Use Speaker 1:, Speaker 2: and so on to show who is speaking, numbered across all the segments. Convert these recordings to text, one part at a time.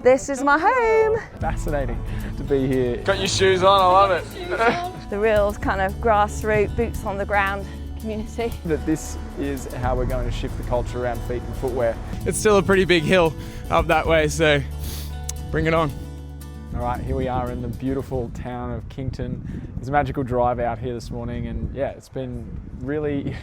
Speaker 1: This is my home.
Speaker 2: Fascinating to be here.
Speaker 3: Got your shoes on, I love it.
Speaker 1: The real kind of grassroots, boots on the ground community.
Speaker 2: That this is how we're going to shift the culture around feet and footwear.
Speaker 3: It's still a pretty big hill up that way, so bring it on.
Speaker 2: All right, here we are in the beautiful town of Kington. There's a magical drive out here this morning, and yeah, it's been really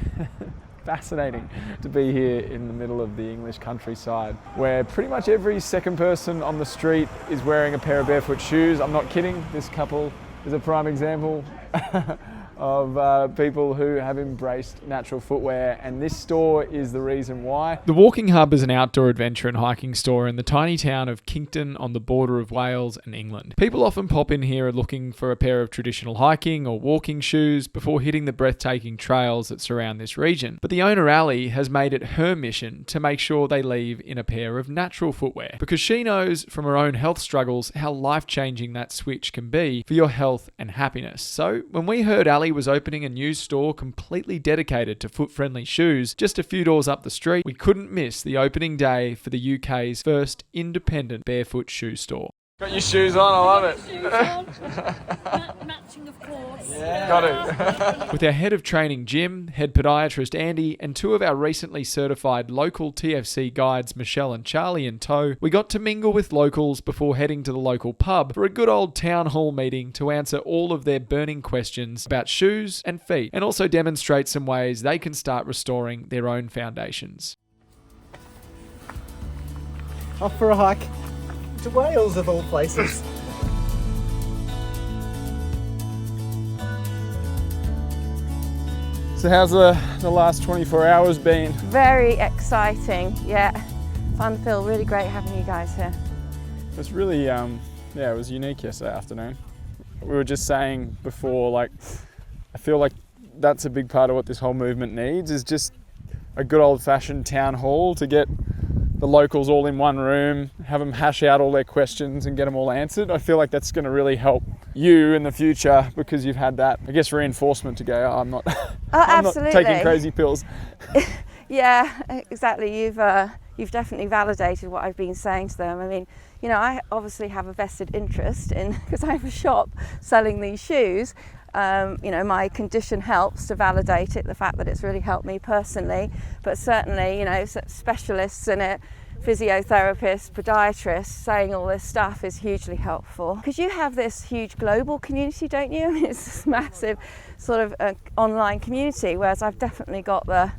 Speaker 2: fascinating to be here in the middle of the English countryside, where pretty much every second person on the street is wearing a pair of barefoot shoes. I'm not kidding, this couple is a prime example of people who have embraced natural footwear, and this store is the reason why.
Speaker 4: The Walking Hub is an outdoor adventure and hiking store in the tiny town of Kington on the border of Wales and England. People often pop in here looking for a pair of traditional hiking or walking shoes before hitting the breathtaking trails that surround this region. But the owner, Ali, has made it her mission to make sure they leave in a pair of natural footwear, because she knows from her own health struggles how life-changing that switch can be for your health and happiness. So when we heard Ali was opening a new store completely dedicated to foot-friendly shoes just a few doors up the street, we couldn't miss the opening day for the UK's first independent barefoot shoe store.
Speaker 3: Got your shoes on, I love it.
Speaker 5: Matching, of course.
Speaker 3: Yeah. Got it.
Speaker 4: With our head of training Jim, head podiatrist Andy, and two of our recently certified local TFC guides Michelle and Charlie in tow, we got to mingle with locals before heading to the local pub for a good old town hall meeting to answer all of their burning questions about shoes and feet, and also demonstrate some ways they can start restoring their own foundations.
Speaker 6: Off for a hike to Wales, of all places.
Speaker 2: So how's the last 24 hours been?
Speaker 1: Very exciting, yeah. Fun-filled, really great having you guys here.
Speaker 2: It's really, yeah, it was unique yesterday afternoon. We were just saying before, like, I feel like that's a big part of what this whole movement needs, is just a good old-fashioned town hall to get the locals all in one room, have them hash out all their questions and get them all answered. I feel like that's going to really help you in the future, because you've had that, I guess, reinforcement to go, oh, I'm not taking crazy pills.
Speaker 1: Yeah, exactly. You've definitely validated what I've been saying to them. I mean, you know, I obviously have a vested interest in, because I have a shop selling these shoes. You know, my condition helps to validate it, the fact that it's really helped me personally, but certainly, you know, specialists in it, physiotherapists, podiatrists, saying all this stuff is hugely helpful. Because you have this huge global community, don't you? I mean, it's this massive sort of online community, whereas I've definitely got the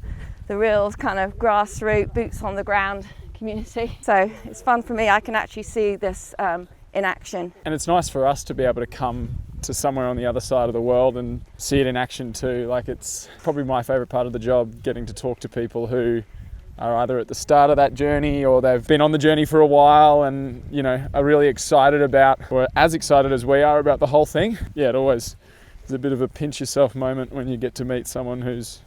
Speaker 1: real kind of grassroots, boots on the ground community. So it's fun for me. I can actually see this in action.
Speaker 2: And it's nice for us to be able to come to somewhere on the other side of the world and see it in action too. Like, it's probably my favourite part of the job, getting to talk to people who are either at the start of that journey or they've been on the journey for a while and, you know, are really excited about, or as excited as we are about the whole thing. Yeah, it always is a bit of a pinch yourself moment when you get to meet someone who's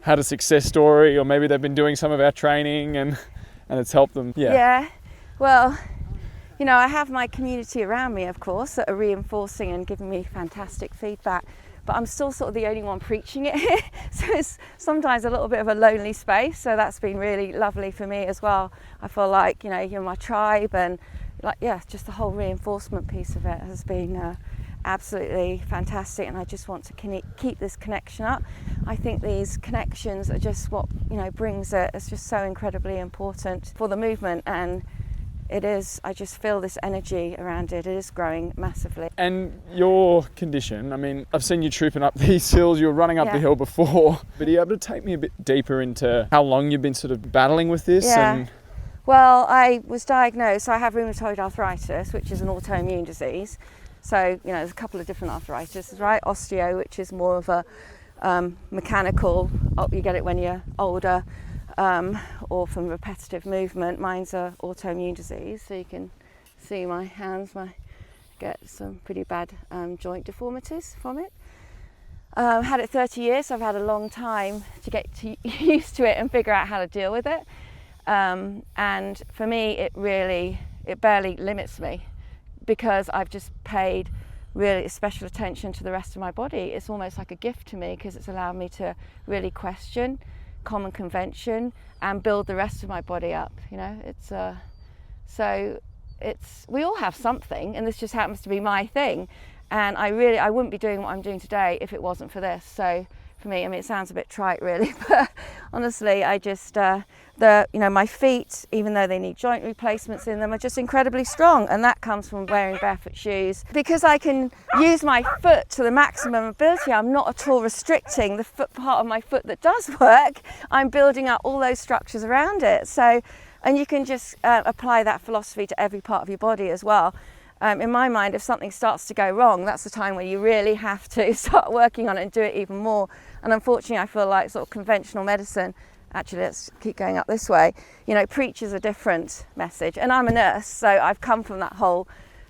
Speaker 2: had a success story, or maybe they've been doing some of our training and it's helped them.
Speaker 1: Yeah, well, you know, I have my community around me, of course, that are reinforcing and giving me fantastic feedback, but I'm still sort of the only one preaching it here. So it's sometimes a little bit of a lonely space. So that's been really lovely for me as well. I feel like, you know, you're my tribe, and like, yeah, just the whole reinforcement piece of it has been absolutely fantastic. And I just want to keep this connection up. I think these connections are just what, you know, brings it. It's just so incredibly important for the movement, and it is, I just feel this energy around it. It is growing massively.
Speaker 2: And your condition, I mean, I've seen you trooping up these hills, you were running up the hill before, but are you able to take me a bit deeper into how long you've been sort of battling with this?
Speaker 1: Yeah. Well, I was diagnosed, so I have rheumatoid arthritis, which is an autoimmune disease. So, you know, there's a couple of different arthritis, right? Osteo, which is more of a mechanical, you get it when you're older, or from repetitive movement. Mine's an autoimmune disease, so you can see my hands, get some pretty bad joint deformities from it. Had it 30 years, so I've had a long time to get used to it and figure out how to deal with it. And for me, it barely limits me, because I've just paid really special attention to the rest of my body. It's almost like a gift to me, because it's allowed me to really question common convention and build the rest of my body up, you know. It's so we all have something, and this just happens to be my thing. And I wouldn't be doing what I'm doing today if it wasn't for this. So for me, I mean, it sounds a bit trite really, but honestly, I just, my feet, even though they need joint replacements in them, are just incredibly strong. And that comes from wearing barefoot shoes. Because I can use my foot to the maximum ability, I'm not at all restricting the foot part of my foot that does work. I'm building up all those structures around it. So, and you can just apply that philosophy to every part of your body as well. In my mind, if something starts to go wrong, that's the time where you really have to start working on it and do it even more. And unfortunately, I feel like sort of conventional medicine, actually, let's keep going up this way, preaches a different message. And I'm a nurse, so I've come from that whole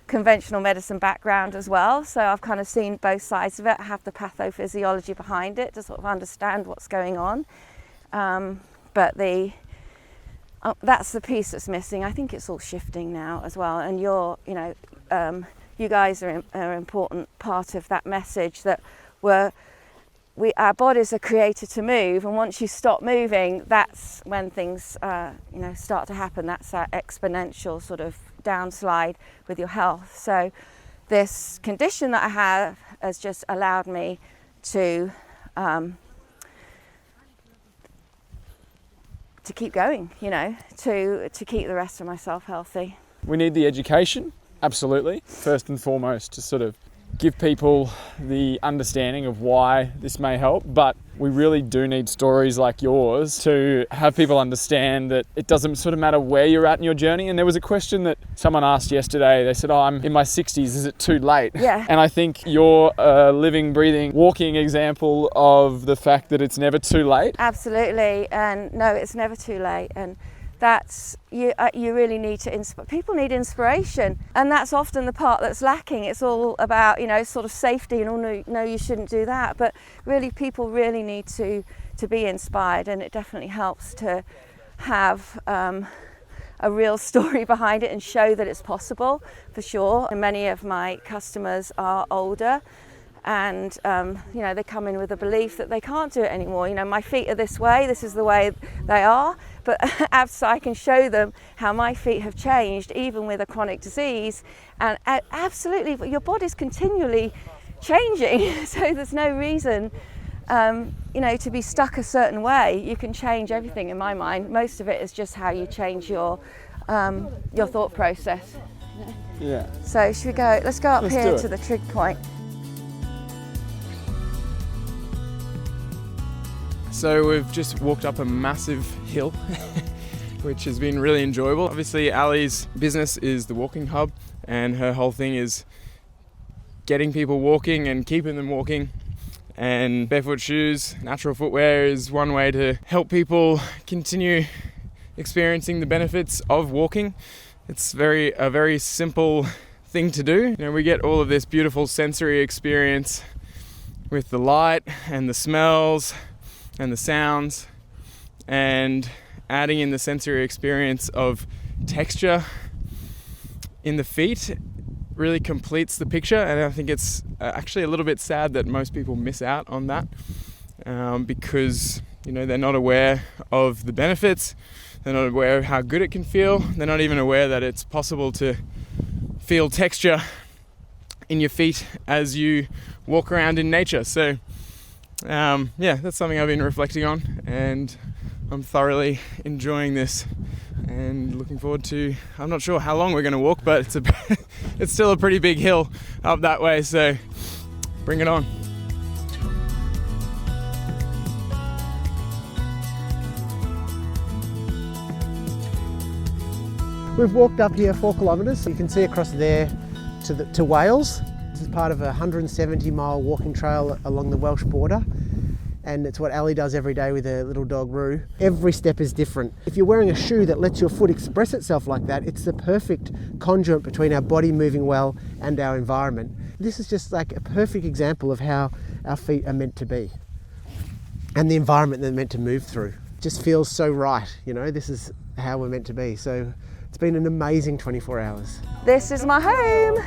Speaker 1: conventional medicine background as well. So I've kind of seen both sides of it, have the pathophysiology behind it to sort of understand what's going on. But that's the piece that's missing. I think it's all shifting now as well. And you guys are an important part of that message that our bodies are created to move, and once you stop moving, that's when things start to happen. That's that exponential sort of downslide with your health. So this condition that I have has just allowed me to keep going, to keep the rest of myself healthy.
Speaker 2: We need the education, absolutely, first and foremost, to sort of give people the understanding of why this may help, but we really do need stories like yours to have people understand that it doesn't sort of matter where you're at in your journey. And there was a question that someone asked yesterday. They said, I'm in my 60s, is it too late?
Speaker 1: Yeah.
Speaker 2: And I think you're a living, breathing, walking example of the fact that it's never too late.
Speaker 1: Absolutely, and no, it's never too late. And that's, you really need to people need inspiration, and that's often the part that's lacking. It's all about, sort of safety and no, you shouldn't do that, but really people really need to be inspired, and it definitely helps to have a real story behind it and show that it's possible, for sure. And many of my customers are older, and they come in with a belief that they can't do it anymore. My feet are this way, this is the way they are, but I can show them how my feet have changed even with a chronic disease. And absolutely, your body's continually changing, so there's no reason to be stuck a certain way. You can change everything in my mind. Most of it is just how you change your thought process.
Speaker 2: Yeah.
Speaker 1: So should we go, let's go up here
Speaker 2: do it.
Speaker 1: to the trig point.
Speaker 3: So we've just walked up a massive hill, which has been really enjoyable. Obviously, Ali's business is the walking hub, and her whole thing is getting people walking and keeping them walking. And barefoot shoes, natural footwear is one way to help people continue experiencing the benefits of walking. It's a very simple thing to do. We get all of this beautiful sensory experience with the light and the smells and the sounds, and adding in the sensory experience of texture in the feet really completes the picture. And I think it's actually a little bit sad that most people miss out on that because they're not aware of the benefits, they're not aware of how good it can feel, they're not even aware that it's possible to feel texture in your feet as you walk around in nature. So that's something I've been reflecting on, and I'm thoroughly enjoying this and looking forward to, I'm not sure how long we're going to walk, but it's still a pretty big hill up that way, so bring it on.
Speaker 6: We've walked up here 4 kilometres. You can see across there to Wales. This is part of a 170-mile walking trail along the Welsh border, and it's what Ali does every day with her little dog Roo. Every step is different. If you're wearing a shoe that lets your foot express itself like that, it's the perfect conduit between our body moving well and our environment. This is just like a perfect example of how our feet are meant to be and the environment they're meant to move through. It just feels so right, this is how we're meant to be. So it's been an amazing 24 hours.
Speaker 1: This is my home.